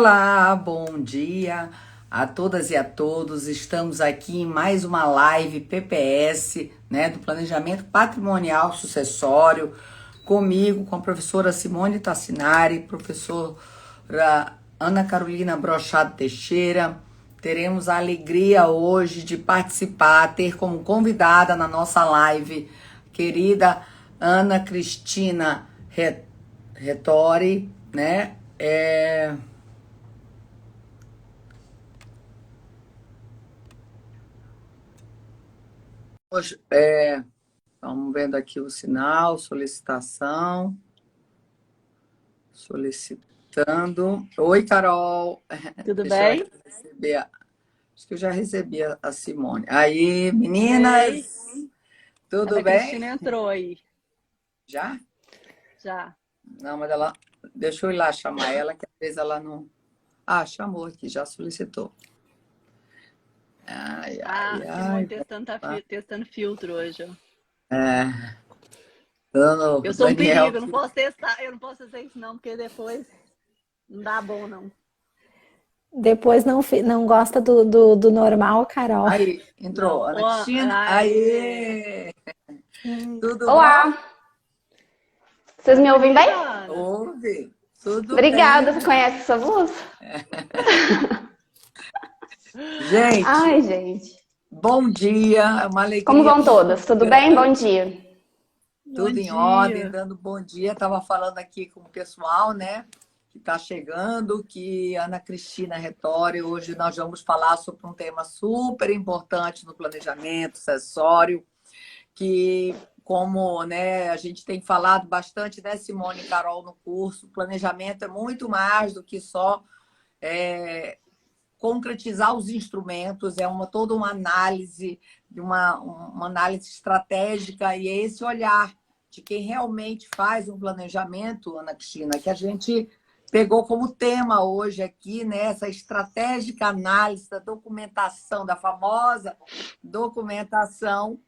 Olá, bom dia a todas e a todos. Estamos aqui em mais uma live PPS, né, do Planejamento Patrimonial Sucessório, comigo, com a professora Simone Tassinari, professora Ana Carolina Brochado Teixeira. Teremos a alegria hoje de participar, ter como convidada na nossa live, querida Ana Cristina Retori, né? Hoje, estamos vendo aqui o sinal, solicitação, solicitando. Oi, Carol. Tudo Deixa eu bem? aqui receber. Acho que eu já recebi a Simone. Aí, Ei, meninas, tudo Ana Cristina bem? entrou aí, Já? já. Não, mas ela. Deixa eu ir lá chamar ela, que às vezes ela não. Ah, chamou aqui, já solicitou. Ai, ai, Ah, Simone ai. testando, Vamos lá. testando filtro hoje, ó. É, dando Eu sou um Daniel. perigo, eu não posso testar, eu não posso fazer isso não, porque depois não dá bom, não. Depois não gosta do normal, Carol. Aí, entrou. Não. Ana Ó, Cristina. aê! Aí, tudo bom? Olá, vocês me ouvem bem? Bem-vinda, Ana. Ouve, tudo Obrigada, bem. você conhece essa voz? Gente, Ai, gente. bom dia, é uma Como alegria vão muito todas? Tudo bem? Bom grande, dia. Bom tudo em ordem, dia. dando bom dia. Estava falando aqui com o pessoal, né, que está chegando, que Ana Cristina Retório, hoje nós vamos falar sobre um tema super importante no planejamento sucessório, que como, né, a gente tem falado bastante, né, Simone e Carol, no curso, planejamento é muito mais do que só concretizar os instrumentos, toda uma análise, uma análise estratégica, e é esse olhar de quem realmente faz um planejamento, Ana Cristina, que a gente pegou como tema hoje aqui, né, essa estratégica análise da documentação, da famosa documentação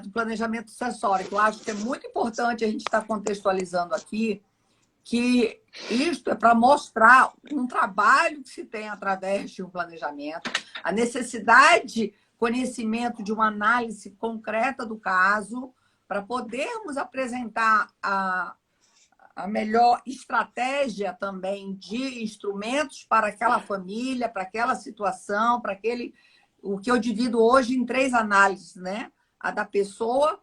do planejamento sucessório, que eu acho que é muito importante a gente estar contextualizando aqui, que isto é para mostrar um trabalho que se tem através de um planejamento, a necessidade, conhecimento de uma análise concreta do caso, para podermos apresentar a melhor estratégia também de instrumentos para aquela família, para aquela situação, para aquele. O que eu divido hoje em três análises, né? A da pessoa,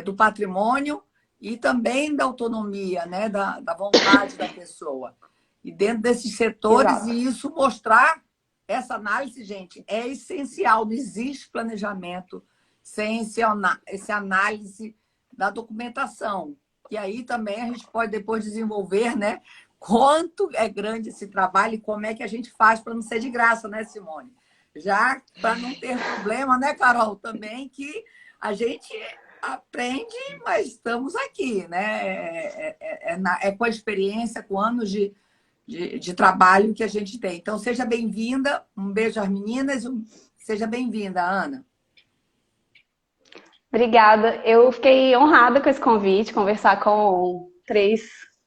do patrimônio e também da autonomia, né? Da vontade da pessoa. E dentro desses setores, Exato. e isso mostrar essa análise, gente, é essencial. Não existe planejamento sem essa análise da documentação. E aí também a gente pode depois desenvolver, né? Quanto é grande esse trabalho e como é que a gente faz para não ser de graça, né, Simone? Já para não ter problema, né, Carol, também que a gente aprende, mas estamos aqui, né? É com a experiência, com anos de trabalho que a gente tem. Então, seja bem-vinda. Um beijo às meninas. Seja bem-vinda, Ana. Obrigada. Eu fiquei honrada com esse convite, conversar com três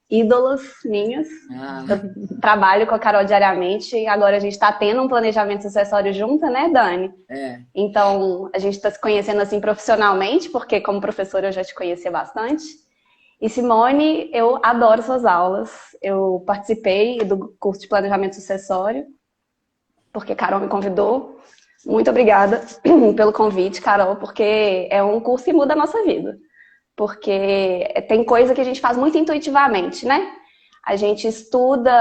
ídolas minhas. Ah, Eu trabalho com a Carol diariamente e agora a gente está tendo um planejamento sucessório junto, né, Dani? é. Então, a gente está se conhecendo assim profissionalmente, porque como professora eu já te conhecia bastante. E Simone, eu adoro suas aulas. Eu participei do curso de planejamento sucessório, porque Carol me convidou. Muito obrigada pelo convite, Carol, porque é um curso que muda a nossa vida. Porque tem coisa que a gente faz muito intuitivamente, né? A gente estuda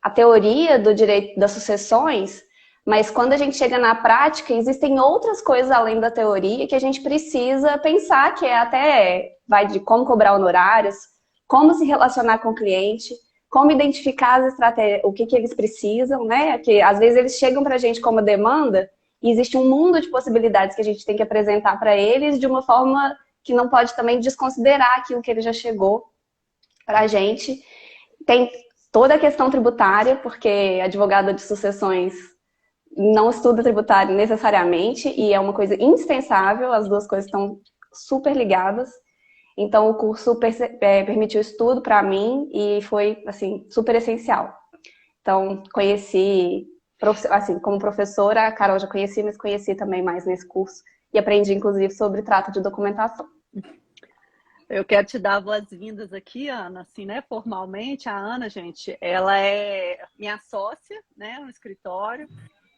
a teoria do direito das sucessões, mas quando a gente chega na prática, existem outras coisas além da teoria que a gente precisa pensar, que é até vai de como cobrar honorários, como se relacionar com o cliente, como identificar as estratégias, o que eles precisam, né? Que às vezes eles chegam para a gente como demanda e existe um mundo de possibilidades que a gente tem que apresentar para eles de uma forma que não pode também desconsiderar aquilo que ele já chegou para a gente. Tem toda a questão tributária, porque advogada de sucessões não estuda tributário necessariamente e é uma coisa indispensável, as duas coisas estão super ligadas. Então, o curso permitiu estudo para mim e foi, assim, super essencial. Então, conheci, assim, como professora, a Carol já conhecia, mas conheci também mais nesse curso. E aprendi, inclusive, sobre trato de documentação. Eu quero te dar boas-vindas aqui, Ana, assim, né, formalmente. A Ana, gente, ela é minha sócia, né, no escritório.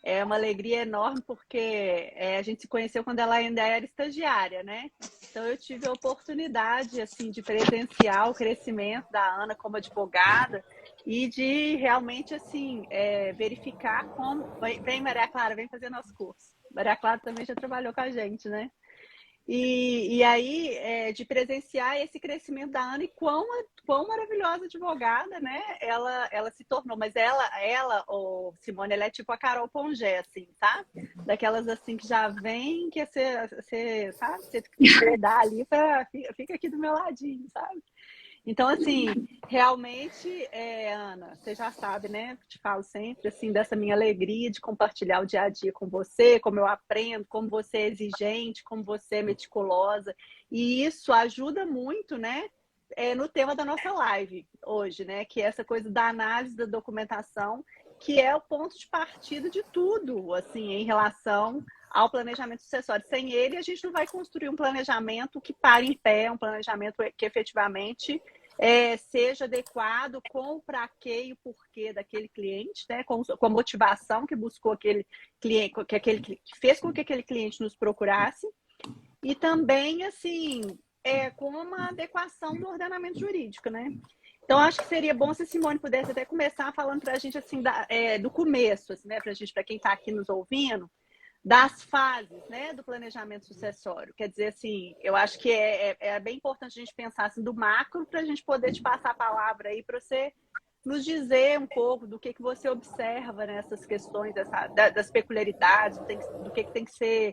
É uma alegria enorme porque a gente se conheceu quando ela ainda era estagiária, né? Então eu tive a oportunidade, assim, de presenciar o crescimento da Ana como advogada e de realmente, assim, verificar como... Vem, Maria Clara, vem fazer nosso curso. Maria Clara também já trabalhou com a gente, né? E aí, de presenciar esse crescimento da Ana e quão maravilhosa advogada, né? Ela se tornou. Mas ela, Simone, ela é tipo a Carol Pongé, assim, tá? Daquelas assim que já vem, que você sabe? Você dá ali, fica aqui do meu ladinho, sabe? Então, assim, realmente, Ana, você já sabe, né? Te falo sempre, assim, dessa minha alegria de compartilhar o dia a dia com você, como eu aprendo, como você é exigente, como você é meticulosa. E isso ajuda muito, né? No tema da nossa live hoje, né? Que é essa coisa da análise da documentação, que é o ponto de partida de tudo, assim, em relação ao planejamento sucessório. Sem ele, a gente não vai construir um planejamento que pare em pé, um planejamento que efetivamente seja adequado com o para quê e o porquê daquele cliente, né? Com a motivação que buscou aquele cliente, que fez com que aquele cliente nos procurasse, e também, assim, com uma adequação do ordenamento jurídico, né? Então, acho que seria bom se a Simone pudesse até começar falando para a gente, assim, do começo, assim, né? Para quem está aqui nos ouvindo, das fases, né, do planejamento sucessório. Quer dizer, assim, eu acho que é bem importante a gente pensar assim, do macro para a gente poder te passar a palavra aí para você nos dizer um pouco do que você observa nessas questões das peculiaridades, do que tem que ser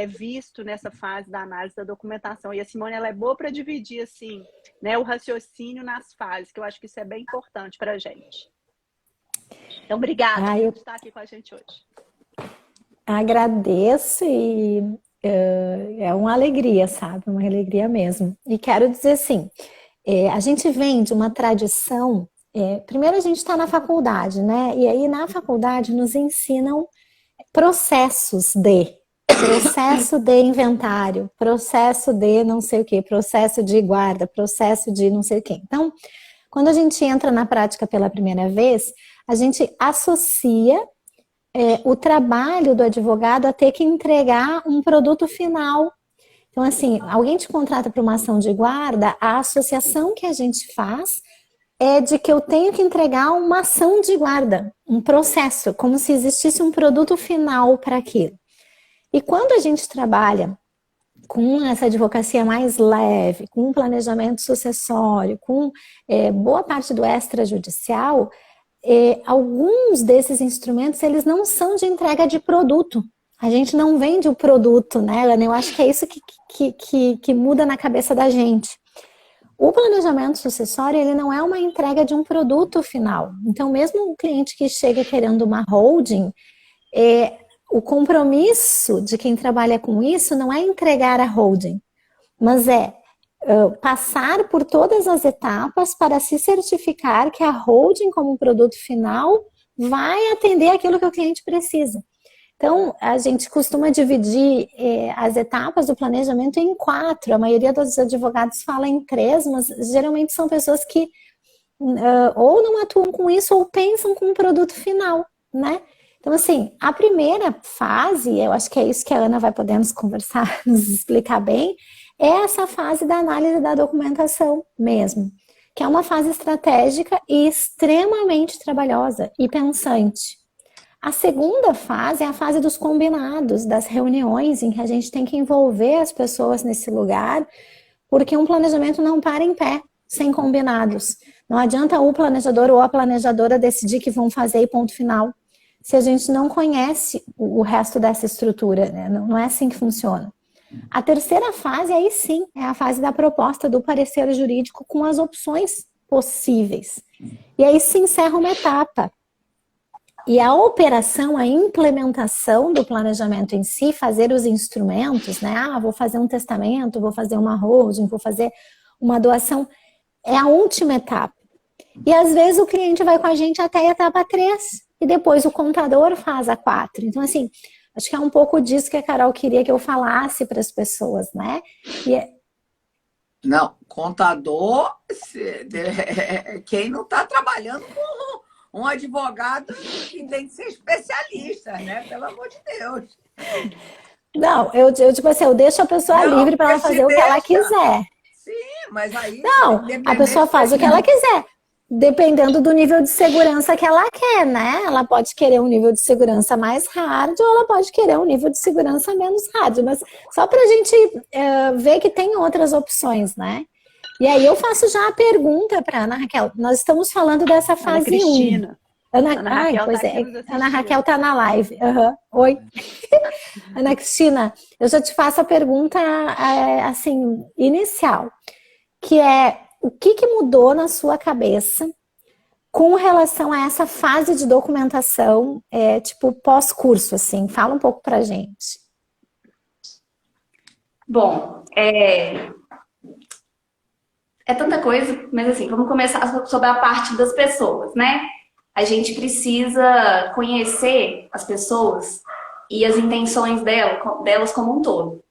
visto nessa fase da análise da documentação. E a Simone, ela é boa para dividir assim, né, o raciocínio nas fases, que eu acho que isso é bem importante para a gente. Então, obrigada por estar aqui com a gente hoje. Agradeço e é uma alegria, sabe? Uma alegria mesmo. E quero dizer assim, a gente vem de uma tradição, primeiro a gente está na faculdade, né? E aí na faculdade nos ensinam processo de inventário, processo de não sei o quê, processo de guarda, processo de não sei o quê. Então, quando a gente entra na prática pela primeira vez, a gente associa o trabalho do advogado a ter que entregar um produto final. Então, assim, alguém te contrata para uma ação de guarda, a associação que a gente faz é de que eu tenho que entregar uma ação de guarda, um processo, como se existisse um produto final para aquilo. E quando a gente trabalha com essa advocacia mais leve, com um planejamento sucessório, com boa parte do extrajudicial, alguns desses instrumentos, eles não são de entrega de produto. A gente não vende o produto, né, Ana? Eu acho que é isso que muda na cabeça da gente. O planejamento sucessório, ele não é uma entrega de um produto final. Então, mesmo um cliente que chega querendo uma holding, o compromisso de quem trabalha com isso não é entregar a holding, mas passar por todas as etapas para se certificar que a holding como produto final vai atender aquilo que o cliente precisa. Então, a gente costuma dividir as etapas do planejamento em 4. A maioria dos advogados fala em 3, mas geralmente são pessoas que ou não atuam com isso ou pensam com um produto final, né? Então, assim, a primeira fase, eu acho que é isso que a Ana vai poder nos conversar, nos explicar bem, é essa fase da análise da documentação mesmo, que é uma fase estratégica e extremamente trabalhosa e pensante. A segunda fase é a fase dos combinados, das reuniões, em que a gente tem que envolver as pessoas nesse lugar, porque um planejamento não para em pé sem combinados. Não adianta o planejador ou a planejadora decidir que vão fazer e ponto final, se a gente não conhece o resto dessa estrutura, né? Não é assim que funciona. A terceira fase, aí sim, é a fase da proposta do parecer jurídico com as opções possíveis. E aí se encerra uma etapa. E a operação, a implementação do planejamento em si, fazer os instrumentos, né? Vou fazer um testamento, vou fazer uma holding, vou fazer uma doação, é a última etapa. E às vezes o cliente vai com a gente até a etapa 3 e depois o contador faz a 4. Então, assim, acho que é um pouco disso que a Carol queria que eu falasse para as pessoas, né? Não, contador, quem não está trabalhando com um advogado que tem que ser especialista, né? Pelo amor de Deus. Não, eu tipo assim, eu deixo a pessoa livre para ela fazer o que ela quiser. Sim, mas aí... Não, a pessoa faz o que ela quiser, dependendo do nível de segurança que ela quer, né? Ela pode querer um nível de segurança mais hard ou ela pode querer um nível de segurança menos hard, mas só para a gente ver que tem outras opções, né? E aí eu faço já a pergunta para Ana Raquel. Nós estamos falando dessa fase 1. Ana Raquel pois tá é, aqui nos Ana Raquel está na live. Uhum. Oi. Ana Cristina, eu já te faço a pergunta assim, inicial, que é o que mudou na sua cabeça com relação a essa fase de documentação, tipo pós-curso, assim? Fala um pouco pra gente. Bom, é tanta coisa, mas assim, vamos começar sobre a parte das pessoas, né? A gente precisa conhecer as pessoas e as intenções delas como um todo.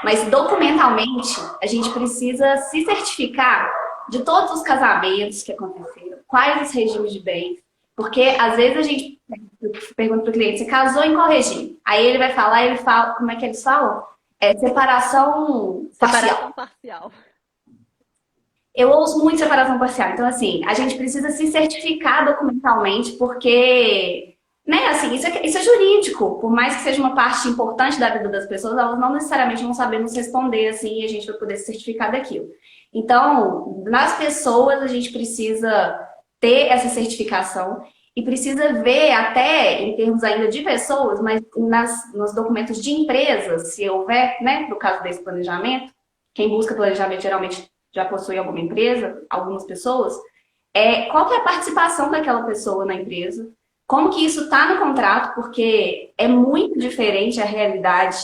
Mas documentalmente, a gente precisa se certificar de todos os casamentos que aconteceram, quais os regimes de bens, porque às vezes a gente pergunta para o cliente, você casou em qual regime? Aí ele fala, como é que eles falam? Separação parcial. Eu ouço muito separação parcial. Então, assim, a gente precisa se certificar documentalmente, porque, né, assim, isso é jurídico. Por mais que seja uma parte importante da vida das pessoas, elas não necessariamente vão saber nos responder, assim, e a gente vai poder se certificar daquilo. Então, nas pessoas, a gente precisa ter essa certificação e precisa ver até, em termos ainda de pessoas, mas nos documentos de empresas, se houver, né, no caso desse planejamento, quem busca planejamento geralmente já possui alguma empresa, algumas pessoas, qual que é a participação daquela pessoa na empresa, como que isso está no contrato, porque é muito diferente a realidade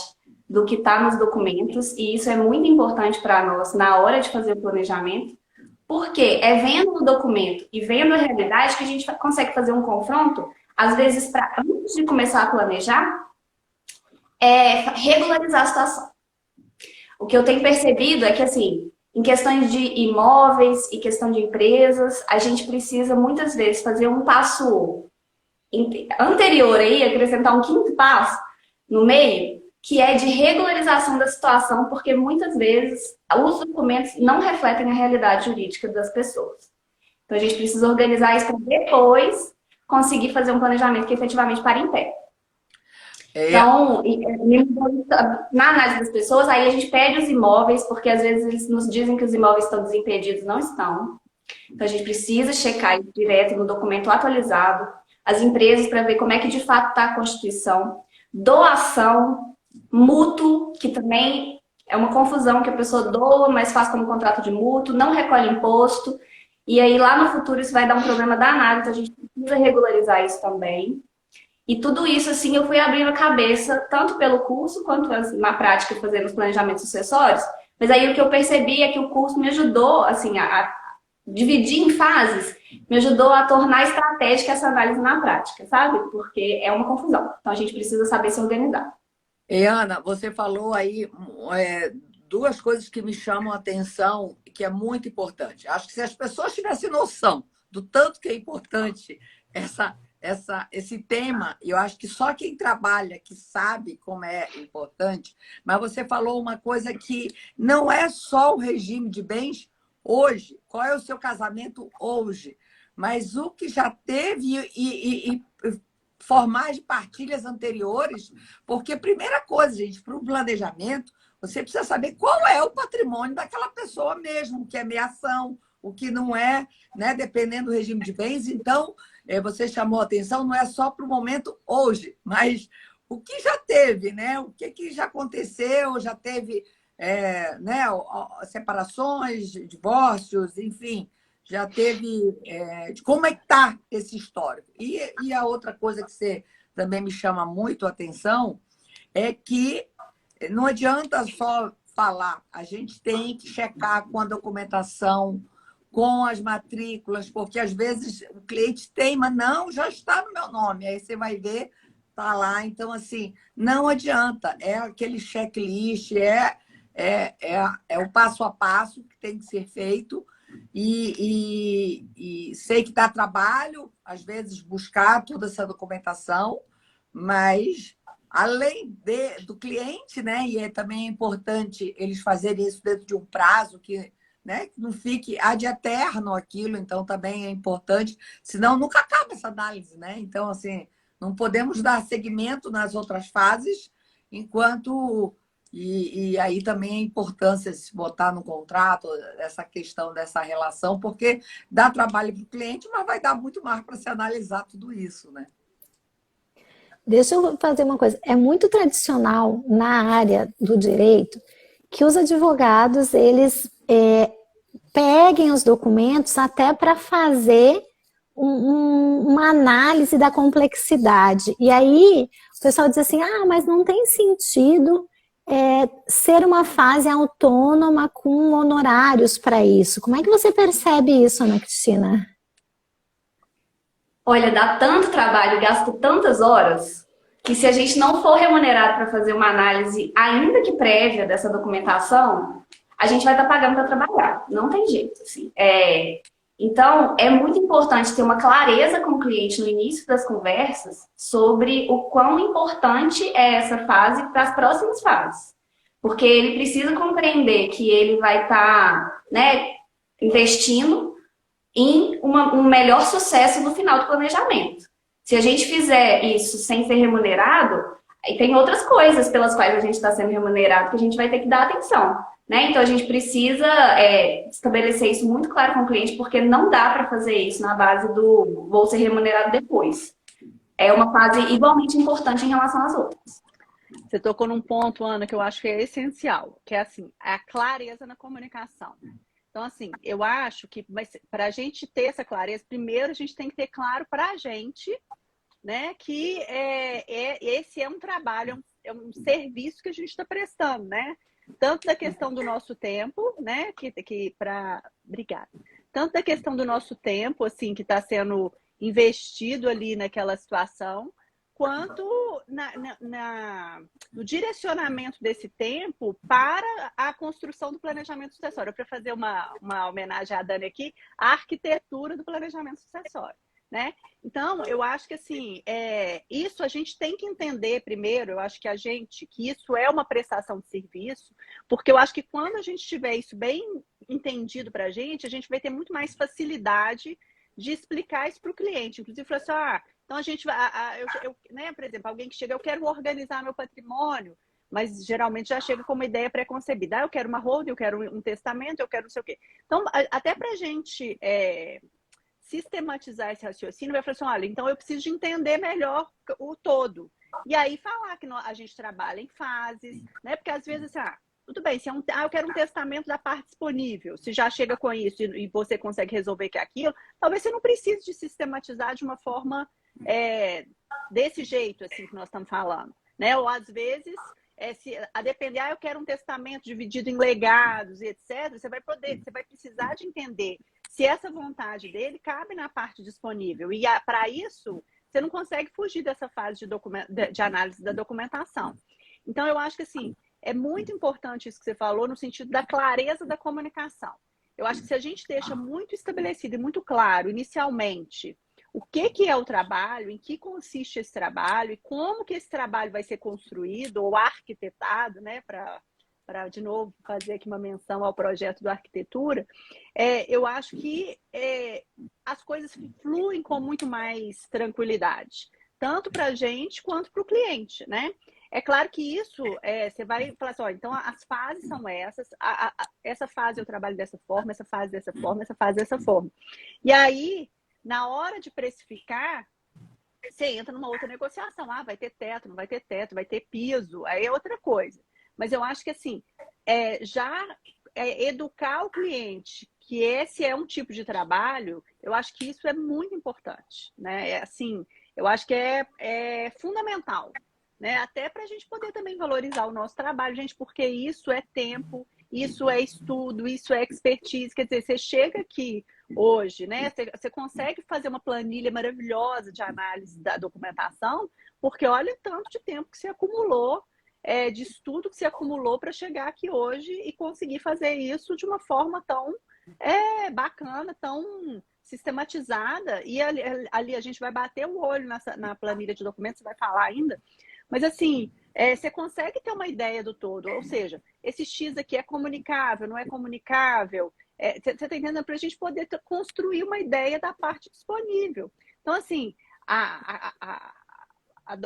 do que está nos documentos, e isso é muito importante para nós na hora de fazer o planejamento, porque é vendo o documento e vendo a realidade que a gente consegue fazer um confronto, às vezes, antes de começar a planejar, regularizar a situação. O que eu tenho percebido é que, assim, em questões de imóveis e questão de empresas, a gente precisa muitas vezes fazer um passo anterior aí, acrescentar um quinto passo no meio, que é de regularização da situação, porque muitas vezes os documentos não refletem a realidade jurídica das pessoas. Então a gente precisa organizar isso para depois conseguir fazer um planejamento que efetivamente pare em pé. Então, na análise das pessoas, aí a gente pede os imóveis, porque às vezes eles nos dizem que os imóveis estão desimpedidos, não estão. Então a gente precisa checar isso direto no documento atualizado, as empresas para ver como é que de fato está a Constituição, doação, mútuo, que também é uma confusão que a pessoa doa, mas faz como contrato de mútuo, não recolhe imposto, e aí lá no futuro isso vai dar um problema danado, então a gente precisa regularizar isso também. E tudo isso, assim, eu fui abrindo a cabeça, tanto pelo curso, quanto na prática, fazendo os planejamentos sucessórios. Mas aí o que eu percebi é que o curso me ajudou, assim, a dividir em fases, me ajudou a tornar estratégica essa análise na prática, sabe? Porque é uma confusão. Então, a gente precisa saber se organizar. E, Ana, você falou aí duas coisas que me chamam a atenção, que é muito importante. Acho que se as pessoas tivessem noção do tanto que é importante esse tema, eu acho que só quem trabalha, que sabe como é importante, mas você falou uma coisa que não é só o regime de bens hoje, qual é o seu casamento hoje, mas o que já teve e formais de partilhas anteriores, porque primeira coisa, gente, para o planejamento, você precisa saber qual é o patrimônio daquela pessoa mesmo, o que é meação, o que não é, né? Dependendo do regime de bens. Então, você chamou a atenção, não é só para o momento hoje, mas o que já teve, né? O que já aconteceu, já teve né? Separações, divórcios, enfim, já teve como é que está esse histórico. E a outra coisa que você também me chama muito a atenção é que não adianta só falar, a gente tem que checar com a documentação, com as matrículas, porque às vezes o cliente teima, não, já está no meu nome, aí você vai ver, está lá. Então, assim, não adianta, é aquele checklist, é o passo a passo que tem que ser feito, e sei que dá trabalho, às vezes, buscar toda essa documentação, mas além do cliente, né? E também é importante eles fazerem isso dentro de um prazo que, né, que não fique ad eterno aquilo, então também é importante, senão nunca acaba essa análise, né? Então, assim, não podemos dar seguimento nas outras fases, enquanto. E aí também a importância de se botar no contrato essa questão dessa relação, porque dá trabalho para o cliente, mas vai dar muito mais para se analisar tudo isso, né? Deixa eu fazer uma coisa. É muito tradicional na área do direito que os advogados, eles peguem os documentos até para fazer uma análise da complexidade. E aí o pessoal diz assim, mas não tem sentido ser uma fase autônoma com honorários para isso. Como é que você percebe isso, Ana Cristina? Olha, dá tanto trabalho, gasto tantas horas, que se a gente não for remunerado para fazer uma análise, ainda que prévia dessa documentação, a gente vai estar pagando para trabalhar. Não tem jeito, assim. Então, é muito importante ter uma clareza com o cliente no início das conversas sobre o quão importante é essa fase para as próximas fases. Porque ele precisa compreender que ele vai estar, né, investindo em um melhor sucesso no final do planejamento. Se a gente fizer isso sem ser remunerado, aí tem outras coisas pelas quais a gente está sendo remunerado que a gente vai ter que dar atenção, né? Então a gente precisa estabelecer isso muito claro com o cliente, porque não dá para fazer isso na base do vou ser remunerado depois. É uma fase igualmente importante em relação às outras. Você tocou num ponto, Ana, que eu acho que é essencial, que é assim, a clareza na comunicação. Então, assim, eu acho que para a gente ter essa clareza, primeiro a gente tem que ter claro para a gente, né, que esse é um trabalho, é um serviço que a gente está prestando, né? Tanto da questão do nosso tempo, né, obrigada. Tanto da questão do nosso tempo, assim, que está sendo investido ali naquela situação, quanto no direcionamento desse tempo para a construção do planejamento sucessório. Para fazer uma homenagem à Dani aqui, a arquitetura do planejamento sucessório, né? Então, eu acho que assim, isso a gente tem que entender primeiro, eu acho que isso é uma prestação de serviço, porque eu acho que quando a gente tiver isso bem entendido para a gente vai ter muito mais facilidade de explicar isso para o cliente. Inclusive, falar assim, então a gente vai, né, por exemplo, alguém que chega, eu quero organizar meu patrimônio, mas geralmente já chega com uma ideia pré-concebida. Eu quero uma holding, eu quero um testamento, eu quero não sei o quê. Então, até para a gente sistematizar esse raciocínio, vai falar assim, olha, então eu preciso de entender melhor o todo. E aí falar que a gente trabalha em fases, né? Porque às vezes, assim, tudo bem, se eu quero um testamento da parte disponível, se já chega com isso e você consegue resolver que é aquilo, talvez você não precise de sistematizar de uma forma desse jeito, assim, que nós estamos falando, né? Ou às vezes, a depender, eu quero um testamento dividido em legados e etc., você vai precisar de entender se essa vontade dele cabe na parte disponível. E para isso, você não consegue fugir dessa fase de análise da documentação. Então, eu acho que, assim, é muito importante isso que você falou no sentido da clareza da comunicação. Eu acho que se a gente deixa muito estabelecido e muito claro, inicialmente, o que é o trabalho, em que consiste esse trabalho e como que esse trabalho vai ser construído ou arquitetado, né, para de novo fazer aqui uma menção ao projeto da arquitetura, eu acho que as coisas fluem com muito mais tranquilidade, tanto para a gente quanto para o cliente, né? É claro que isso, você vai falar assim, então as fases são essas, essa fase eu trabalho dessa forma, essa fase dessa forma, essa fase dessa forma. E aí, na hora de precificar, você entra numa outra negociação. Vai ter teto, não vai ter teto, vai ter piso, aí é outra coisa. Mas eu acho que, assim, educar o cliente que esse é um tipo de trabalho, eu acho que isso é muito importante, né? Assim, eu acho que é fundamental, né? Até para a gente poder também valorizar o nosso trabalho, gente, porque isso é tempo, isso é estudo, isso é expertise. Quer dizer, você chega aqui hoje, né? Você consegue fazer uma planilha maravilhosa de análise da documentação, porque olha o tanto de tempo que você acumulou, de estudo que você acumulou para chegar aqui hoje e conseguir fazer isso de uma forma tão bacana, tão sistematizada. E ali a gente vai bater o olho na planilha de documentos, você vai falar ainda. Mas assim, você consegue ter uma ideia do todo. Ou seja, esse X aqui é comunicável, não é comunicável? Você está entendendo? Para a gente poder construir uma ideia da parte disponível. Então, assim, a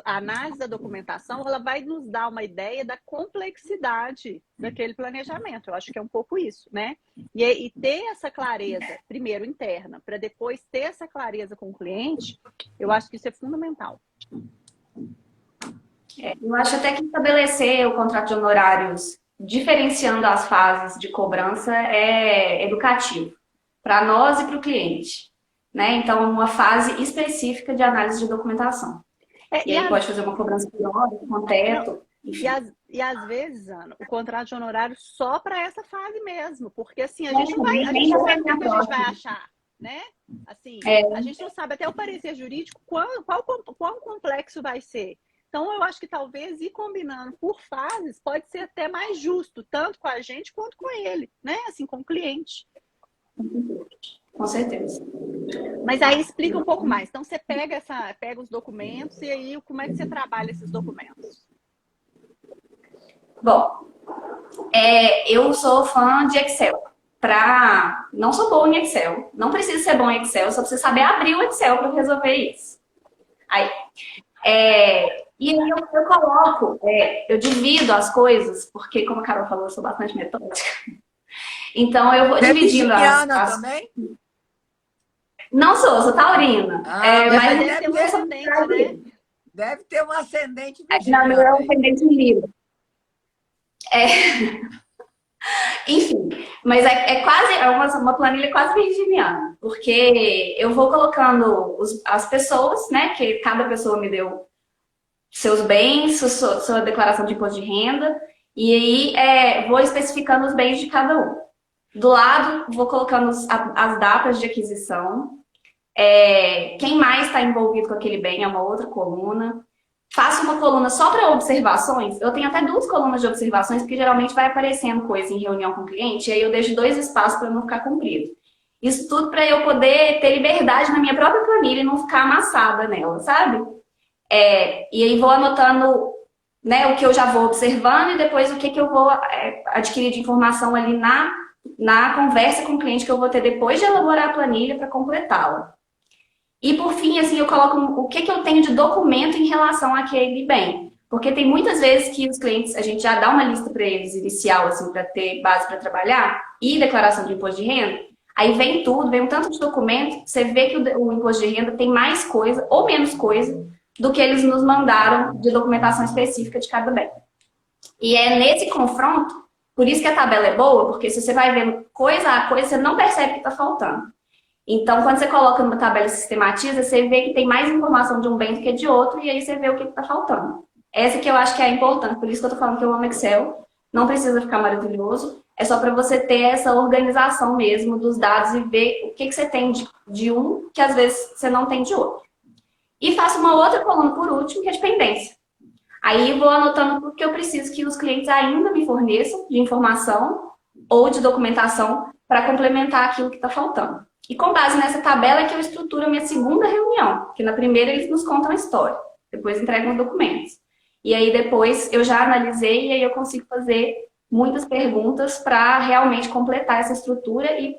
análise da documentação, ela vai nos dar uma ideia da complexidade daquele planejamento. Eu acho que é um pouco isso, né? E ter essa clareza, primeiro interna, para depois ter essa clareza com o cliente, eu acho que isso é fundamental. Eu acho até que estabelecer o contrato de honorários diferenciando as fases de cobrança é educativo para nós e para o cliente, né? Então, uma fase específica de análise de documentação. E aí pode fazer uma cobrança periódica, com teto, enfim. E às vezes, Ana, o contrato de honorário só para essa fase mesmo, porque assim, a gente não sabe o que a gente vai achar, né? Assim, a gente não sabe até o parecer jurídico quão complexo vai ser. Então, eu acho que talvez ir combinando por fases pode ser até mais justo, tanto com a gente quanto com ele, né? Assim, com o cliente. Com certeza. Mas aí explica um pouco mais. Então, você pega os documentos e aí como é que você trabalha esses documentos? Bom, eu sou fã de Excel. Não sou boa em Excel. Não preciso ser bom em Excel, só preciso saber abrir o Excel para resolver isso. E aí eu coloco, eu divido as coisas, porque como a Carol falou, eu sou bastante metódica. Então eu vou dividindo as... também? Não sou taurina. Mas deve ter um ascendente, né? Deve ter um ascendente virginiano. Não, meu é um ascendente em Libra. Enfim, mas quase uma planilha quase virginiana, porque eu vou colocando as pessoas, né? Que cada pessoa me deu seus bens, sua declaração de imposto de renda, e aí vou especificando os bens de cada um. Do lado, vou colocando as datas de aquisição, quem mais está envolvido com aquele bem é uma outra coluna. Faço uma coluna só para observações. Eu tenho até 2 colunas de observações, porque geralmente vai aparecendo coisa em reunião com o cliente, e aí eu deixo 2 espaços para não ficar comprido. Isso tudo para eu poder ter liberdade na minha própria planilha e não ficar amassada nela, sabe? E aí vou anotando, né, o que eu já vou observando e depois o que eu vou adquirir de informação ali na conversa com o cliente que eu vou ter depois de elaborar a planilha para completá-la. E por fim, assim, eu coloco o que eu tenho de documento em relação àquele bem. Porque tem muitas vezes que os clientes, a gente já dá uma lista para eles inicial, assim, para ter base para trabalhar, e declaração de imposto de renda. Aí vem tudo, vem um tanto de documento, você vê que o imposto de renda tem mais coisa ou menos coisa do que eles nos mandaram de documentação específica de cada bem. E é nesse confronto, por isso que a tabela é boa, porque se você vai vendo coisa a coisa, você não percebe que está faltando. Então, quando você coloca numa tabela e sistematiza, você vê que tem mais informação de um bem do que de outro, e aí você vê o que está faltando. Essa que eu acho que é importante, por isso que eu estou falando que eu amo Excel. Não precisa ficar maravilhoso, é só para você ter essa organização mesmo dos dados e ver o que você tem de um, que às vezes você não tem de outro. E faço uma outra coluna por último, que é de pendência. Aí vou anotando tudo que eu preciso que os clientes ainda me forneçam de informação ou de documentação para complementar aquilo que está faltando. E com base nessa tabela é que eu estruturo a minha segunda reunião, porque na primeira eles nos contam a história, depois entregam os documentos. E aí depois eu já analisei e aí eu consigo fazer muitas perguntas para realmente completar essa estrutura e,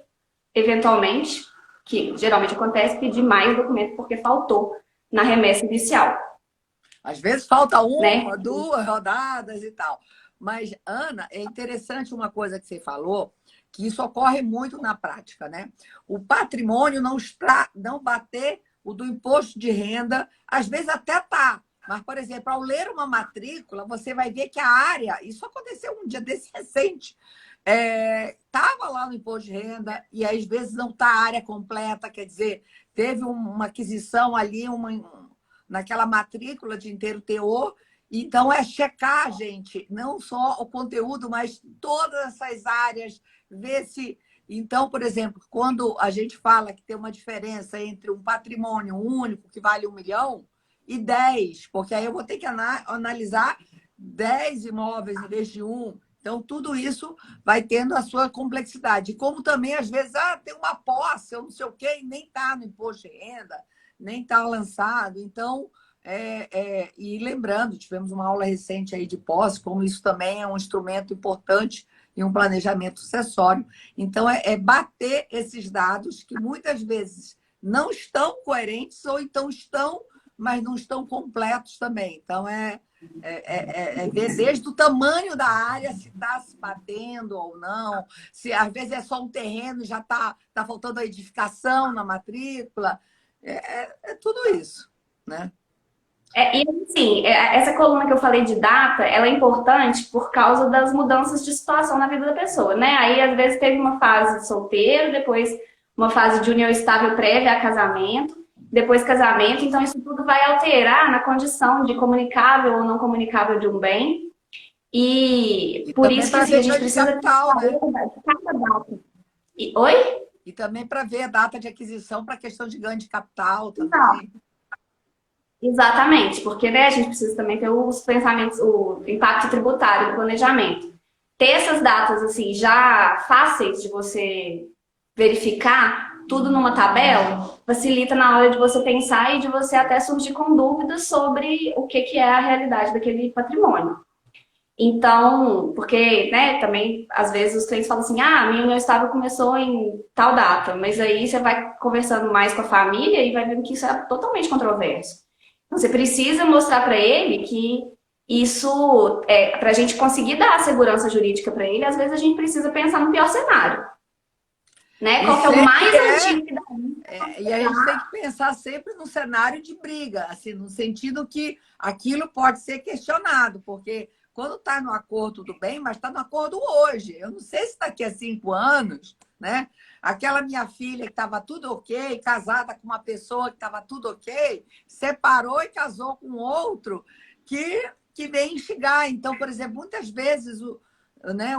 eventualmente, que geralmente acontece, pedir mais documento porque faltou na remessa inicial. Às vezes falta uma, né? 2 rodadas e tal. Mas, Ana, é interessante uma coisa que você falou, que isso ocorre muito na prática, né? O patrimônio não bater o do imposto de renda, às vezes até tá. Mas, por exemplo, ao ler uma matrícula, você vai ver que a área, isso aconteceu um dia desse recente, estava lá no imposto de renda e às vezes não está a área completa, quer dizer, teve uma aquisição ali, naquela matrícula de inteiro teor, Então, é checar, gente, não só o conteúdo, mas todas essas áreas, ver se... Então, por exemplo, quando a gente fala que tem uma diferença entre um patrimônio único, que vale 1 milhão, e 10, porque aí eu vou ter que analisar 10 imóveis em vez de um. Então, tudo isso vai tendo a sua complexidade. Como também, às vezes, tem uma posse, eu não sei o quê, e nem está no imposto de renda, nem está lançado. Então, e lembrando, tivemos uma aula recente aí de posse, como isso também é um instrumento importante em um planejamento sucessório. Então, bater esses dados que muitas vezes não estão coerentes ou então estão, mas não estão completos também. Então, ver desde o tamanho da área, se está se batendo ou não, se às vezes é só um terreno e já está faltando a edificação na matrícula. Tudo isso, né? E assim, essa coluna que eu falei de data, ela é importante por causa das mudanças de situação na vida da pessoa, né? Aí, às vezes, teve uma fase de solteiro, depois uma fase de união estável prévia a casamento, depois casamento, então isso tudo vai alterar na condição de comunicável ou não comunicável de um bem. E por isso que assim, a gente precisa capital, né? de cada data. Oi? E também para ver a data de aquisição para a questão de ganho de capital também. Então, exatamente, porque né, a gente precisa também ter os pensamentos, o impacto tributário do planejamento. Ter essas datas assim já fáceis de você verificar tudo numa tabela facilita na hora de você pensar e de você até surgir com dúvidas sobre o que é a realidade daquele patrimônio. Então, porque, né, também, às vezes os clientes falam assim, minha união estável começou em tal data, mas aí você vai conversando mais com a família e vai vendo que isso é totalmente controverso. Então, você precisa mostrar para ele que isso, para a gente conseguir dar a segurança jurídica para ele, às vezes a gente precisa pensar no pior cenário. Né? Qual que é o mais antigo que dá? E a gente tem que pensar sempre no cenário de briga, assim, no sentido que aquilo pode ser questionado, porque quando está no acordo, tudo bem, mas está no acordo hoje. Eu não sei se daqui a 5 anos, né? Aquela minha filha que estava tudo ok, casada com uma pessoa que estava tudo ok, separou e casou com outro que vem instigar. Então, por exemplo, muitas vezes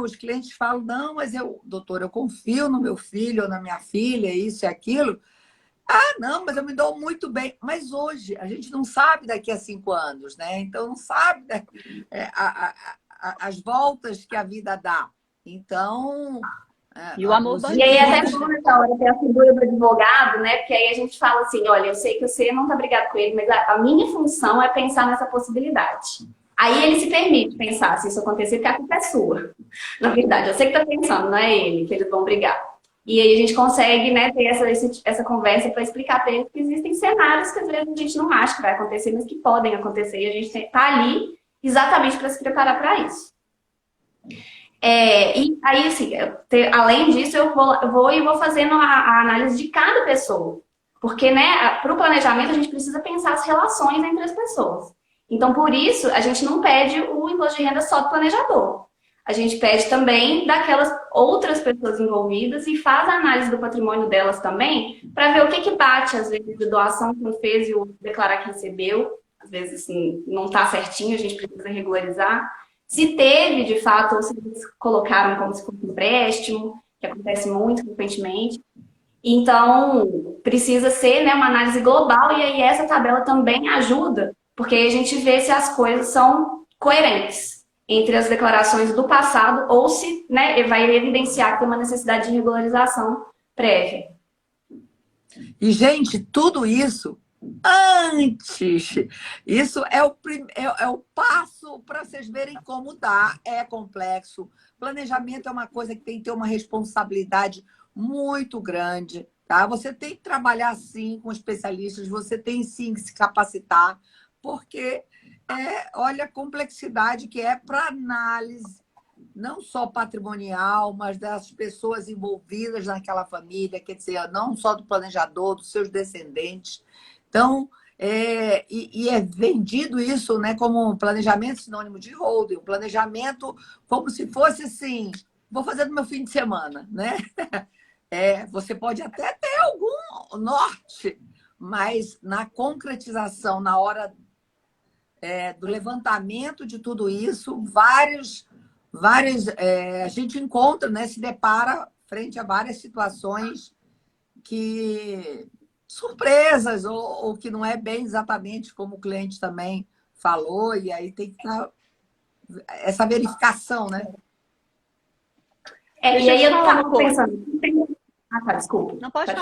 os clientes falam, não, mas doutor, eu confio no meu filho ou na minha filha, isso e aquilo. Não, mas eu me dou muito bem. Mas hoje, a gente não sabe daqui a 5 anos, né? Então, não sabe as voltas que a vida dá. Então... E o amor E aí até bom nessa hora ter a figura do advogado, né? Porque aí a gente fala assim, olha, eu sei que você não tá brigado com ele, mas a minha função é pensar nessa possibilidade. Aí ele se permite pensar se isso acontecer, porque a culpa é sua. Na verdade, eu sei que tá pensando, não é ele, que eles vão brigar. E aí a gente consegue, né, ter essa conversa para explicar para eles que existem cenários que às vezes a gente não acha que vai acontecer, mas que podem acontecer. E a gente tá ali exatamente para se preparar para isso. E aí, assim, além disso, eu vou fazendo a análise de cada pessoa. Porque, né, para o planejamento, a gente precisa pensar as relações entre as pessoas. Então, por isso, a gente não pede o imposto de renda só do planejador. A gente pede também daquelas outras pessoas envolvidas e faz a análise do patrimônio delas também, para ver o que bate, às vezes, de doação que não fez e o declarar que recebeu. Às vezes, assim, não está certinho, a gente precisa regularizar. Se teve, de fato, ou se eles colocaram como se fosse um empréstimo, que acontece muito frequentemente. Então, precisa ser, né, uma análise global e aí essa tabela também ajuda, porque aí a gente vê se as coisas são coerentes entre as declarações do passado ou se, né, vai evidenciar que tem uma necessidade de regularização prévia. E, gente, tudo isso antes. Isso é o passo para vocês verem como dá. É complexo. Planejamento é uma coisa que tem que ter uma responsabilidade muito grande. Tá? Você tem que trabalhar, sim, com especialistas. Você tem, sim, que se capacitar. Porque, olha a complexidade que é para análise, não só patrimonial, mas das pessoas envolvidas naquela família, quer dizer, não só do planejador, dos seus descendentes. Então, é vendido isso, né, como um planejamento sinônimo de holding, um planejamento como se fosse assim, vou fazer no meu fim de semana, né? Você pode até ter algum norte, mas na concretização, na hora do levantamento de tudo isso, a gente encontra, né, se depara frente a várias situações que surpresas ou que não é bem exatamente como o cliente também falou, e aí tem que estar essa verificação, né? E aí eu estava pensando... Ah, tá, desculpa. Não, pode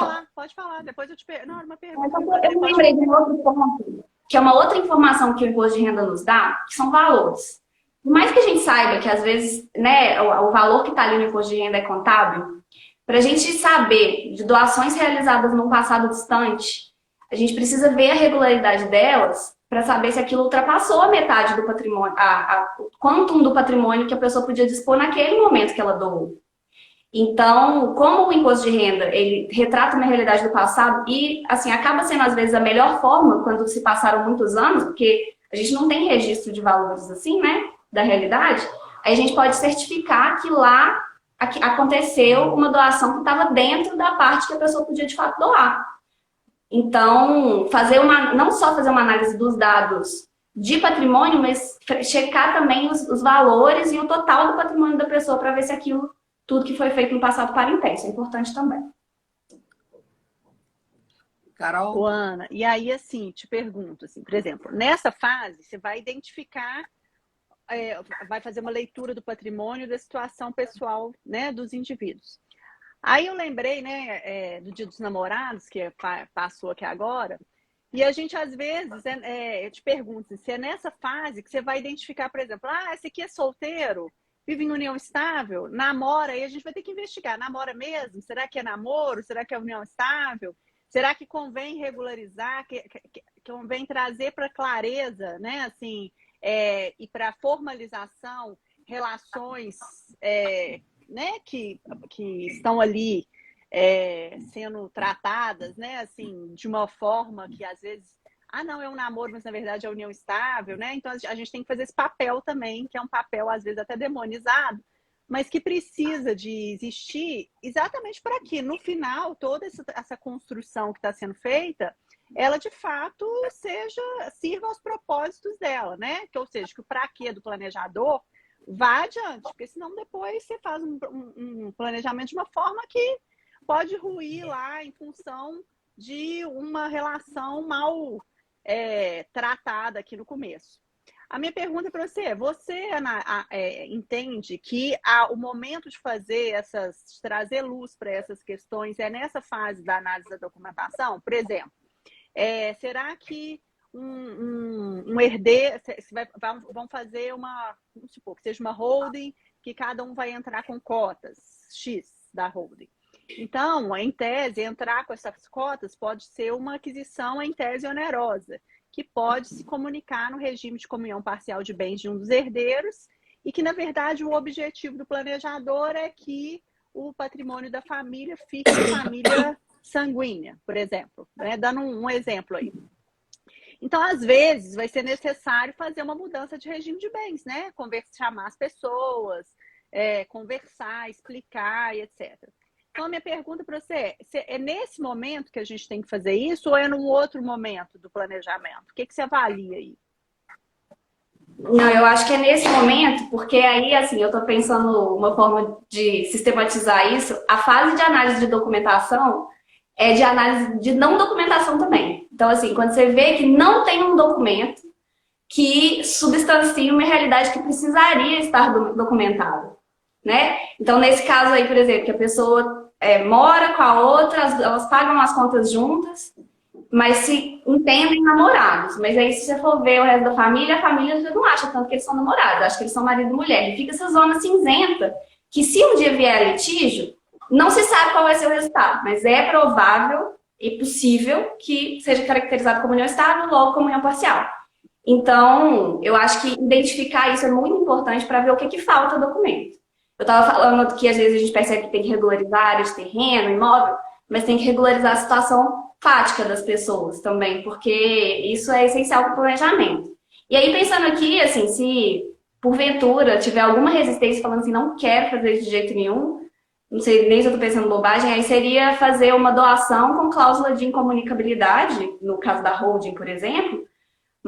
falar. Depois eu te pergunto. Não, uma pergunta. Eu me lembrei de um outro ponto, que é uma outra informação que o imposto de renda nos dá, que são valores. Por mais que a gente saiba que, às vezes, né, o valor que está ali no imposto de renda é contábil, para a gente saber de doações realizadas num passado distante, a gente precisa ver a regularidade delas para saber se aquilo ultrapassou a metade do patrimônio, o quantum do patrimônio que a pessoa podia dispor naquele momento que ela doou. Então, como o imposto de renda, ele retrata uma realidade do passado e, assim, acaba sendo, às vezes, a melhor forma quando se passaram muitos anos, porque a gente não tem registro de valores assim, né, da realidade, aí a gente pode certificar que lá aconteceu uma doação que estava dentro da parte que a pessoa podia, de fato, doar. Então, não só fazer uma análise dos dados de patrimônio, mas checar também os valores e o total do patrimônio da pessoa para ver se aquilo, tudo que foi feito no passado para em pé. Isso é importante também. Carol? Ô, Ana, e aí, assim, te pergunto, assim, por exemplo, nessa fase, você vai identificar, vai fazer uma leitura do patrimônio da situação pessoal, né, dos indivíduos. Aí eu lembrei, né, do Dia dos Namorados, que passou aqui agora, e a gente, às vezes, eu te pergunto, se é nessa fase que você vai identificar, por exemplo, esse aqui é solteiro, vive em união estável, namora, e a gente vai ter que investigar, namora mesmo? Será que é namoro? Será que é união estável? Será que convém regularizar, que convém trazer para clareza, né, assim, e para formalização, relações, né, que estão ali sendo tratadas, né, assim, de uma forma que às vezes, não, é um namoro, mas na verdade é união estável, né? Então a gente tem que fazer esse papel também, que é um papel às vezes até demonizado, mas que precisa de existir exatamente para que, no final, toda essa construção que está sendo feita, ela, de fato, sirva aos propósitos dela, né? Ou seja, que o para quê do planejador vá adiante, porque senão depois você faz um planejamento de uma forma que pode ruir lá em função de uma relação mal tratada aqui no começo. A minha pergunta para você, Ana, entende que o momento de trazer luz para essas questões é nessa fase da análise da documentação? Por exemplo, será que um herdeiro, vão fazer vamos supor que seja uma holding, que cada um vai entrar com cotas X da holding. Então, em tese, entrar com essas cotas pode ser uma aquisição em tese onerosa, que pode se comunicar no regime de comunhão parcial de bens de um dos herdeiros e que, na verdade, o objetivo do planejador é que o patrimônio da família fique na família sanguínea, por exemplo, né? Dando um exemplo aí. Então, às vezes, vai ser necessário fazer uma mudança de regime de bens, né? Chamar as pessoas, conversar, explicar e etc. Então, a minha pergunta para você é nesse momento que a gente tem que fazer isso ou é num outro momento do planejamento? O que você avalia aí? Não, eu acho que é nesse momento, porque aí, assim, eu estou pensando uma forma de sistematizar isso. A fase de análise de documentação é de análise de não documentação também. Então, assim, quando você vê que não tem um documento que substancie uma realidade que precisaria estar documentada, né? Então, nesse caso aí, por exemplo, que a pessoa mora com a outra, elas pagam as contas juntas, mas se entendem namorados. Mas aí, se você for ver o resto da família, a família já não acha tanto que eles são namorados, acha que eles são marido e mulher. E fica essa zona cinzenta, que se um dia vier litígio, não se sabe qual vai ser o resultado, mas é provável e possível que seja caracterizado como união estável, logo como união parcial. Então, eu acho que identificar isso é muito importante para ver o que falta no documento. Eu estava falando que às vezes a gente percebe que tem que regularizar área de terreno, imóvel, mas tem que regularizar a situação fática das pessoas também, porque isso é essencial para o planejamento. E aí, pensando aqui, assim, se porventura tiver alguma resistência falando assim, não quero fazer isso de jeito nenhum, não sei nem se eu estou pensando bobagem, aí seria fazer uma doação com cláusula de incomunicabilidade, no caso da holding, por exemplo,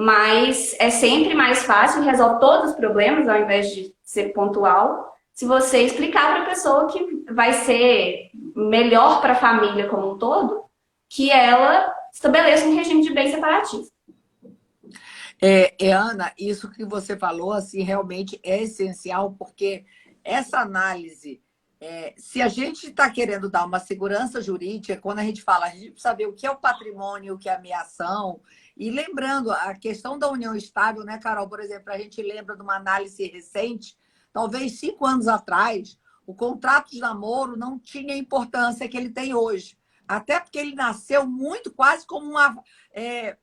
mas é sempre mais fácil, resolve todos os problemas, ao invés de ser pontual, se você explicar para a pessoa que vai ser melhor para a família como um todo, que ela estabeleça um regime de bens separatista. Ana, isso que você falou, assim, realmente é essencial, porque essa análise, se a gente está querendo dar uma segurança jurídica, quando a gente fala, a gente precisa saber o que é o patrimônio, o que é a ameação, e lembrando, a questão da união estável, né, Carol? Por exemplo, a gente lembra de uma análise recente, talvez 5 anos atrás, o contrato de namoro não tinha a importância que ele tem hoje. Até porque ele nasceu muito, quase como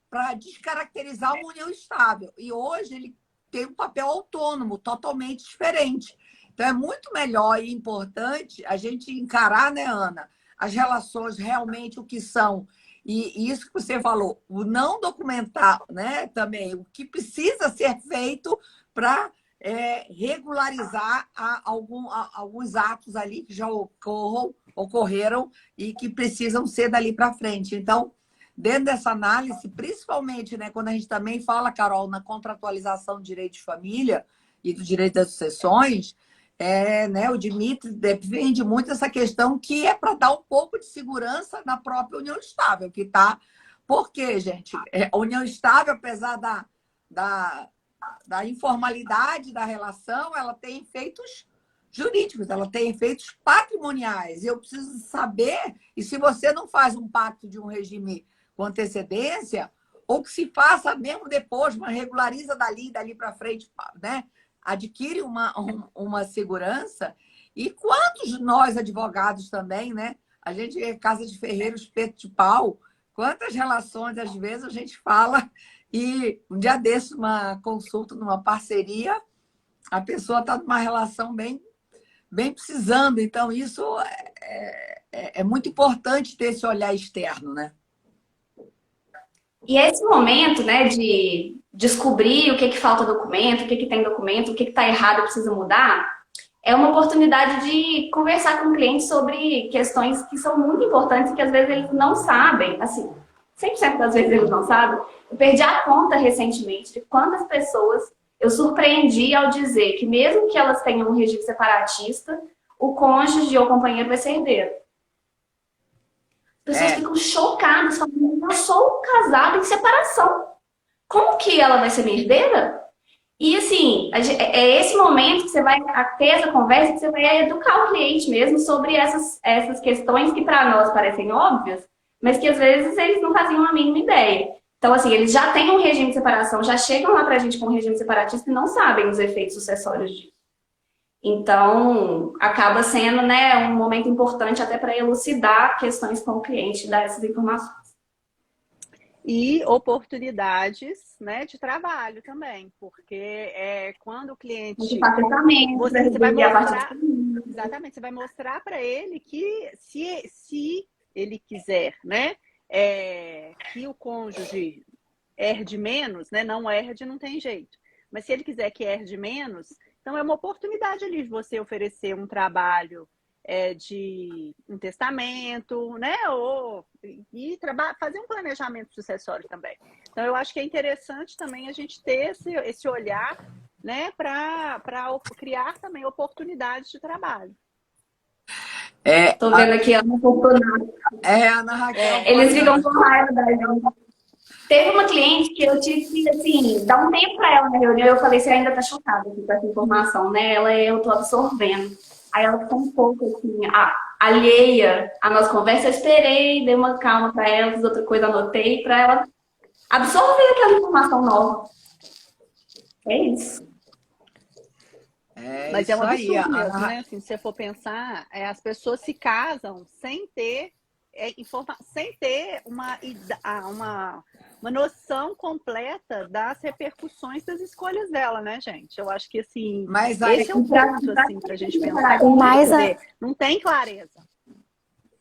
para descaracterizar uma união estável. E hoje ele tem um papel autônomo, totalmente diferente. Então é muito melhor e importante a gente encarar, né, Ana, as relações realmente o que são. E isso que você falou, o não documentar, né, também, o que precisa ser feito para regularizar alguns atos ali que já ocorreram e que precisam ser dali para frente. Então, dentro dessa análise, principalmente, né, quando a gente também fala, Carol, na contratualização do direito de família e do direito das sucessões, né, o Dimitri defende muito essa questão que é para dar um pouco de segurança na própria união estável, que está... Por quê, gente? A união estável, apesar da informalidade da relação, ela tem efeitos jurídicos, ela tem efeitos patrimoniais. Eu preciso saber, e se você não faz um pacto de um regime com antecedência, ou que se faça mesmo depois, mas regulariza dali para frente, né? Adquire uma segurança. E quantos nós, advogados também, né? A gente é casa de ferreiro, espeto de pau, quantas relações, às vezes, a gente fala, e um dia desse, uma consulta, numa parceria, a pessoa está numa relação bem precisando. Então, isso é muito importante ter esse olhar externo, né? E esse momento, né, de descobrir o que falta documento, o que tem documento, o que está errado e precisa mudar, é uma oportunidade de conversar com o cliente sobre questões que são muito importantes e que às vezes eles não sabem. Assim, 100% das vezes eles não sabem. Eu perdi a conta recentemente de quantas pessoas eu surpreendi ao dizer que mesmo que elas tenham um regime separatista, o cônjuge ou companheiro vai ser herdeiro. As pessoas ficam chocadas, falando, eu sou casada em separação. Como que ela vai ser minha herdeira? E assim, é esse momento que você vai ter essa conversa, que você vai educar o cliente mesmo sobre essas questões que para nós parecem óbvias, mas que às vezes eles não faziam a mínima ideia. Então, assim, eles já têm um regime de separação, já chegam lá pra gente com um regime separatista e não sabem os efeitos sucessórios disso. Então, acaba sendo, né, um momento importante até para elucidar questões com o cliente, dar essas informações. E oportunidades, né, de trabalho também, porque quando o cliente... Você vai mostrar, exatamente, você vai mostrar para ele que se ele quiser, né, que o cônjuge herde menos, né, não herde, não tem jeito. Mas se ele quiser que herde menos, então é uma oportunidade ali de você oferecer um trabalho de um testamento, né? E fazer um planejamento sucessório também. Então, eu acho que é interessante também a gente ter esse olhar, né? Para criar também oportunidades de trabalho. Estou vendo aqui a Ana Fortunato. Ana Raquel. Eles ficam com raiva da gente. Teve uma cliente que eu tive que, assim, dar um tempo para ela na reunião. Eu falei, você ainda está chocada com essa informação, né? Eu estou absorvendo. Aí ela ficou um pouco assim, alheia à nossa conversa. Eu esperei, dei uma calma para ela, fiz outra coisa, anotei, para ela absorver aquela informação nova. É isso. Mas é um absurdo mesmo, né? Assim, se você for pensar, as pessoas se casam sem ter uma noção completa das repercussões das escolhas dela, né, gente? Eu acho que, assim, esse é um ponto, assim, pra gente pensar. Não tem clareza.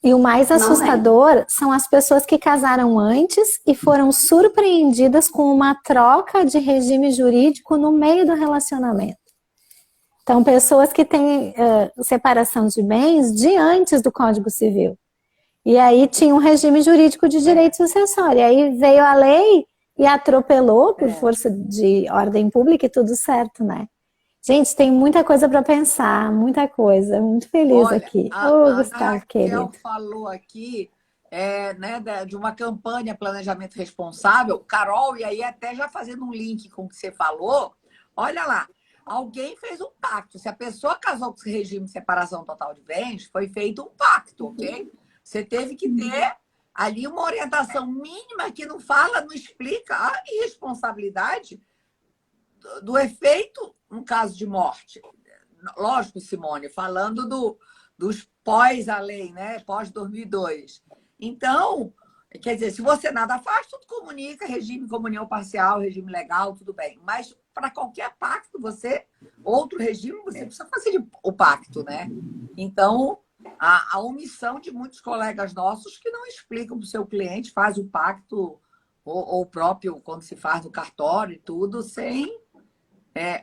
E o mais assustador são as pessoas que casaram antes e foram surpreendidas com uma troca de regime jurídico no meio do relacionamento. Então, pessoas que têm separação de bens de antes do Código Civil. E aí tinha um regime jurídico de direito sucessório. E aí veio a lei e atropelou por força de ordem pública e tudo certo, né? Gente, tem muita coisa para pensar, muita coisa. Muito feliz Olha, aqui. a Ô, Ana Gustavo, Raquel querido. falou aqui né, de uma campanha Planejamento Responsável. Carol, e aí até já fazendo um link com o que você falou, olha lá, alguém fez um pacto. Se a pessoa casou com esse regime de separação total de bens, foi feito um pacto, ok? Você teve que ter ali uma orientação mínima que não fala, não explica a irresponsabilidade do efeito no caso de morte. Lógico, Simone, falando dos pós a lei, né? Pós 2002. Então, quer dizer, se você nada faz, tudo comunica, regime comunhão parcial, regime legal, tudo bem. Mas para qualquer pacto, outro regime, você precisa fazer o pacto, né? Então, a omissão de muitos colegas nossos que não explicam para o seu cliente, faz o pacto, ou próprio, quando se faz no cartório e tudo, sem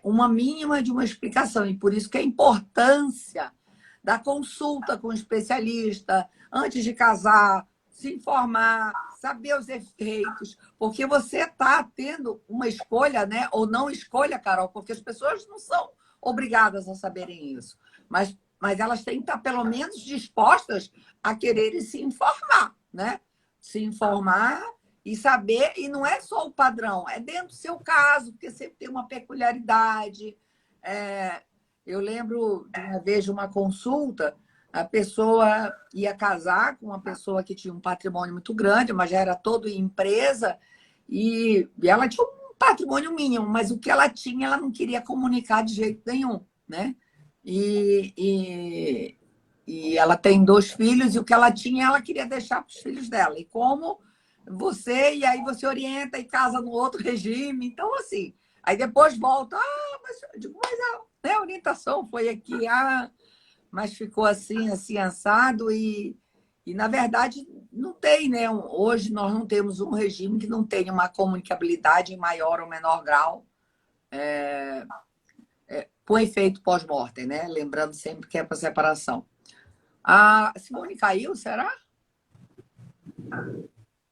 uma mínima de uma explicação. E por isso que a importância da consulta com o especialista, antes de casar, se informar, saber os efeitos, porque você está tendo uma escolha, né? Ou não escolha, Carol, porque as pessoas não são obrigadas a saberem isso. Mas elas têm que estar, pelo menos, dispostas a quererem se informar, né? Se informar e saber, e não é só o padrão, é dentro do seu caso, porque sempre tem uma peculiaridade. Eu lembro de uma vez de uma consulta, a pessoa ia casar com uma pessoa que tinha um patrimônio muito grande, mas já era todo em empresa, e ela tinha um patrimônio mínimo, mas o que ela tinha, ela não queria comunicar de jeito nenhum, né? E ela tem 2 filhos, e o que ela tinha, ela queria deixar para os filhos dela. E como e aí você orienta e casa no outro regime. Então, assim, aí depois volta, mas a orientação foi aqui, mas ficou assim, assado, e na verdade não tem, né? Hoje nós não temos um regime que não tenha uma comunicabilidade em maior ou menor grau com efeito pós-mortem, né? Lembrando sempre que é para separação. A Simone caiu, será?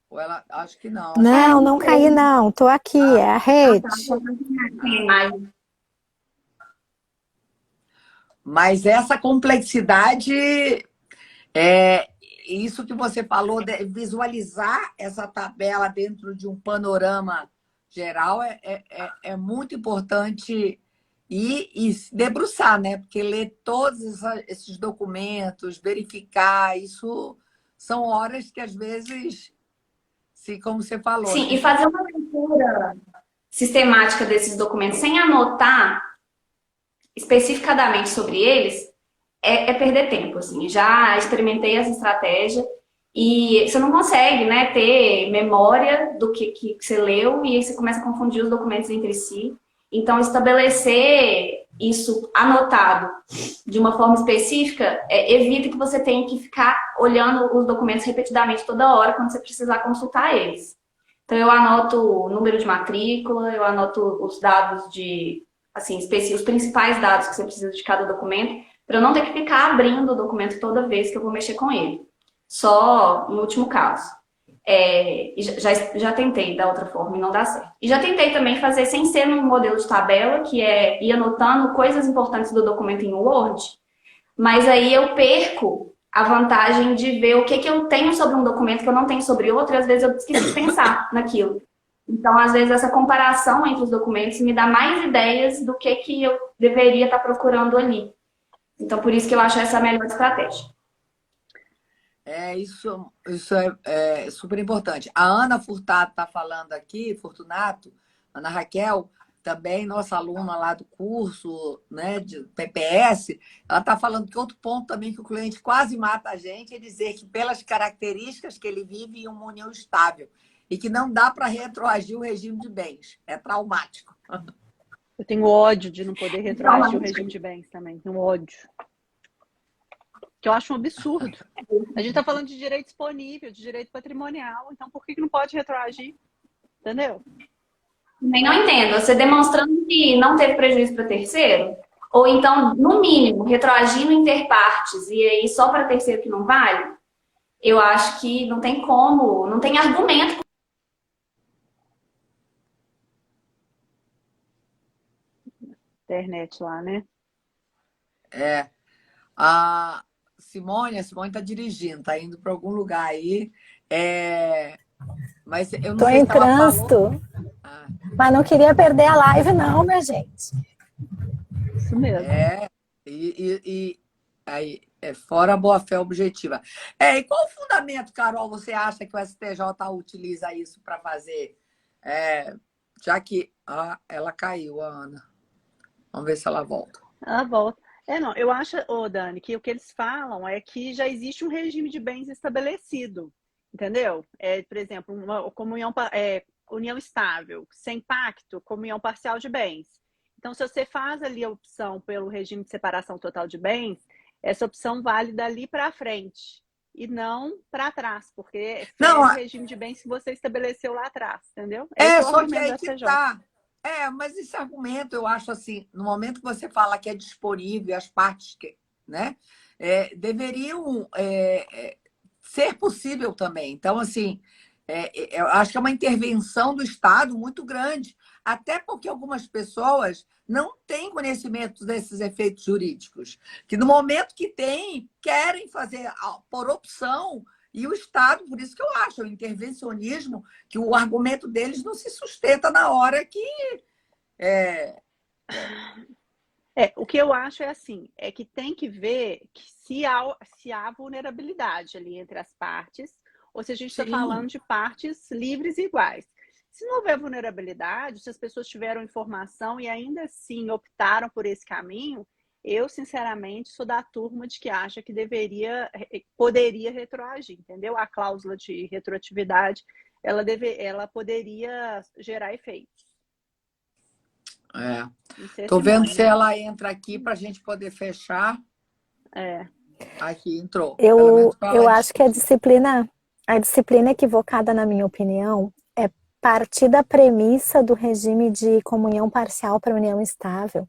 Ou ela, acho que não. Não, não caí, não. Tô aqui, é a rede. Mas essa complexidade, isso que você falou, de visualizar essa tabela dentro de um panorama geral é muito importante e se debruçar, né? Porque ler todos esses documentos, verificar, isso são horas que às vezes, como você falou. Sim, né? E fazer uma leitura sistemática desses documentos sem anotar especificadamente sobre eles é perder tempo, assim. Já experimentei essa estratégia e você não consegue, né, ter memória do que você leu, e aí você começa a confundir os documentos entre si. Então, estabelecer isso anotado de uma forma específica evita que você tenha que ficar olhando os documentos repetidamente toda hora quando você precisar consultar eles. Então, eu anoto o número de matrícula, eu anoto os dados assim, os principais dados que você precisa de cada documento, para eu não ter que ficar abrindo o documento toda vez que eu vou mexer com ele. Só no último caso. Já tentei da outra forma e não dá certo. E já tentei também fazer sem ser num modelo de tabela, que é ir anotando coisas importantes do documento em Word, mas aí eu perco a vantagem de ver o que eu tenho sobre um documento que eu não tenho sobre outro, e às vezes eu esqueci de pensar naquilo. Então, às vezes, essa comparação entre os documentos me dá mais ideias do que eu deveria estar procurando ali. Então, por isso que eu acho essa a melhor estratégia. Isso é super importante. A Ana Furtado está falando aqui, Fortunato, Ana Raquel, também nossa aluna lá do curso, né, de PPS, ela está falando que outro ponto também que o cliente quase mata a gente é dizer que pelas características que ele vive em uma união estável e que não dá para retroagir o regime de bens. É traumático. Eu tenho ódio de não poder retroagir o regime de bens também. Tenho ódio. Que eu acho um absurdo. A gente está falando de direito disponível, de direito patrimonial, então por que não pode retroagir? Entendeu? Também não entendo. Você demonstrando que não teve prejuízo para terceiro, ou então, no mínimo, retroagindo interpartes, e aí só para terceiro que não vale, eu acho que não tem como, não tem argumento. internet lá, né? A Simone está dirigindo, está indo para algum lugar aí. Mas eu não Tô sei em se ela falou. trânsito, Ah, mas não queria perder a live, não, minha gente. Isso mesmo. Aí, fora a boa-fé objetiva. E qual o fundamento, Carol, você acha que o STJ utiliza isso para fazer? Já que ela caiu, a Ana. Vamos ver se ela volta. Ela volta. Não, eu acho, Dani, que o que eles falam é que já existe um regime de bens estabelecido, entendeu? Por exemplo, uma comunhão, união estável, sem pacto, comunhão parcial de bens. Então, se você faz ali a opção pelo regime de separação total de bens, essa opção vale dali para frente e não para trás, porque fere o regime de bens que você estabeleceu lá atrás, entendeu? Esse é o só que argumento aí da que STJ. tá. Mas esse argumento, eu acho assim, no momento que você fala que é disponível, as partes né, deveriam ser possível também. Então, assim, eu acho que é uma intervenção do Estado muito grande, até porque algumas pessoas não têm conhecimento desses efeitos jurídicos, que no momento que têm, querem fazer por opção. E o Estado, por isso que eu acho, o intervencionismo, que o argumento deles não se sustenta na hora que. O que eu acho é assim, é que tem que ver que se há vulnerabilidade ali entre as partes, ou se a gente está falando de partes livres e iguais. Se não houver vulnerabilidade, se as pessoas tiveram informação e ainda assim optaram por esse caminho, eu, sinceramente, sou da turma de que acha que poderia retroagir, entendeu? A cláusula de retroatividade, ela poderia gerar efeitos. Estou vendo se ela entra aqui para a gente poder fechar. Aqui entrou. Eu acho que a disciplina equivocada, na minha opinião, é partir da premissa do regime de comunhão parcial para união estável,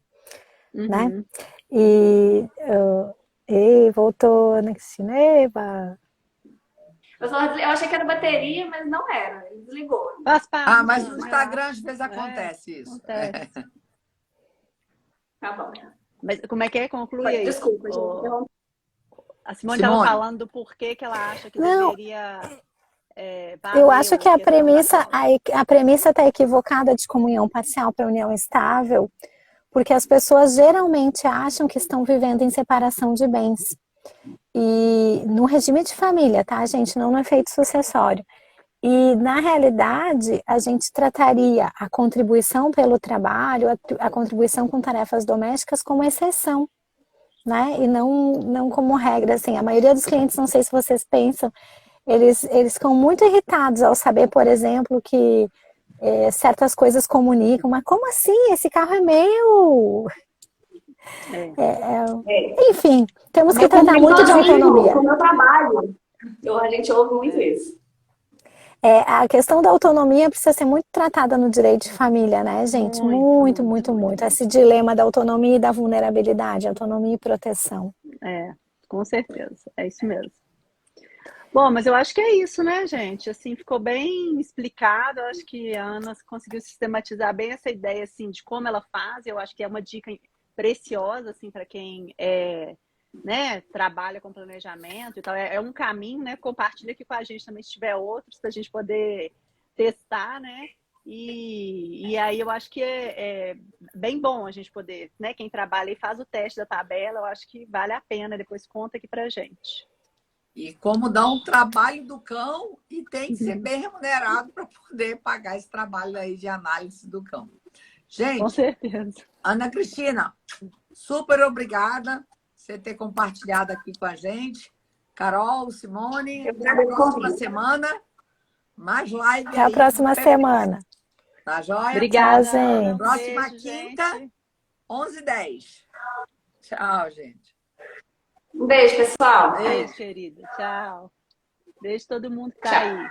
né? Voltou na Cristina. Eu achei que era bateria, mas não era. Ele desligou. Mas no Instagram às vezes acontece isso. Acontece. Tá bom. Mas como é que é? Conclui aí. Desculpa, gente. A Simone estava falando do porquê que ela acha que deveria... eu acho que a premissa está equivocada de comunhão parcial para união estável, porque as pessoas geralmente acham que estão vivendo em separação de bens. E no regime de família, tá, gente? Não no efeito sucessório. E, na realidade, a gente trataria a contribuição pelo trabalho, a contribuição com tarefas domésticas como exceção, né? E não como regra, assim. A maioria dos clientes, não sei se vocês pensam, eles ficam muito irritados ao saber, por exemplo, que certas coisas comunicam, mas como assim? Esse carro é meu! Enfim, temos que tratar muito de autonomia. Com o meu trabalho, a gente ouve muito isso. A questão da autonomia precisa ser muito tratada no direito de família, né, gente? Muito. Esse dilema da autonomia e da vulnerabilidade, autonomia e proteção. Com certeza, é isso mesmo. Bom, mas eu acho que é isso, né, gente? Assim, ficou bem explicado. Eu acho que a Ana conseguiu sistematizar bem essa ideia, assim, de como ela faz. Eu acho que é uma dica preciosa, assim, para quem trabalha com planejamento e tal. É um caminho, né? Compartilha aqui com a gente também, se tiver outros, para a gente poder testar, né? E aí eu acho que é bem bom a gente poder, né? Quem trabalha e faz o teste da tabela, eu acho que vale a pena. Depois conta aqui pra gente. E como dá um trabalho do cão e tem que ser bem remunerado para poder pagar esse trabalho aí de análise do cão. Gente, com certeza. Ana Cristina, super obrigada por você ter compartilhado aqui com a gente. Carol, Simone, até a próxima semana. Mais live até a próxima semana. Tá joia? Obrigada. Tchau, gente. Próxima beijo, quinta, gente. 11h10. Tchau, gente. Um beijo, pessoal. Beijo, querida. Tchau. Beijo todo mundo que tá aí.